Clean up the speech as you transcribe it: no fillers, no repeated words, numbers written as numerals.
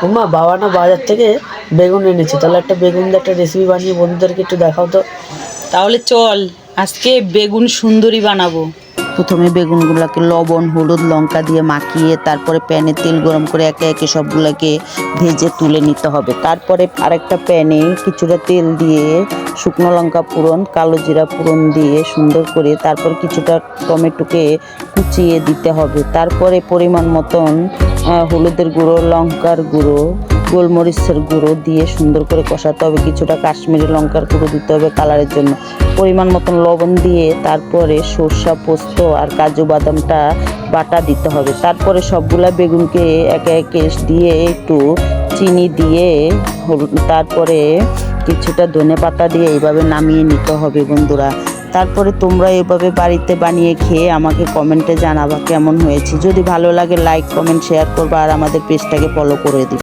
ওমা, বাবা না বাজার থেকে বেগুন এনেছে, তাহলে একটা বেগুন দিয়ে একটা রেসিপি বানিয়ে বন্ধুদেরকে একটু দেখাও তো। তাহলে চল আজকে বেগুন সুন্দরী বানাবো। প্রথমে বেগুনগুলোকে লবণ হলুদ লঙ্কা দিয়ে মাখিয়ে তারপরে প্যানে তেল গরম করে একে একে সবগুলোকে ভেজে তুলে নিতে হবে। তারপরে আরেকটা প্যানে কিছুটা তেল দিয়ে শুকনো লঙ্কা ফোড়ন কালো জিরা ফোড়ন দিয়ে সুন্দর করে তারপর কিছুটা টমেটোকে কুচিয়ে দিতে হবে। তারপরে পরিমাণ মতন হলুদের গুঁড়ো লঙ্কার গুঁড়ো গোলমরিচের গুঁড়ো দিয়ে সুন্দর করে কষাতে হবে। কিছুটা কাশ্মীরি লঙ্কার গুঁড়ো দিতে হবে কালারের জন্য। পরিমাণ মতন লবণ দিয়ে তারপরে সরষা পোস্ত আর কাজু বাদামটা বাটা দিতে হবে। তারপরে সবগুলা বেগুনকে একে একে দিয়ে একটু চিনি দিয়ে তারপরে কিছুটা ধনেপাতা দিয়ে এইভাবে নামিয়ে নিতে হবে বন্ধুরা। তারপরে তোমরা এভাবে বাড়িতে বানিয়ে খেয়ে আমাকে কমেন্টে জানাবা কেমন হয়েছে। যদি ভালো লাগে লাইক কমেন্ট শেয়ার করবা আর আমাদের পেজটাকে ফলো করে দিবা।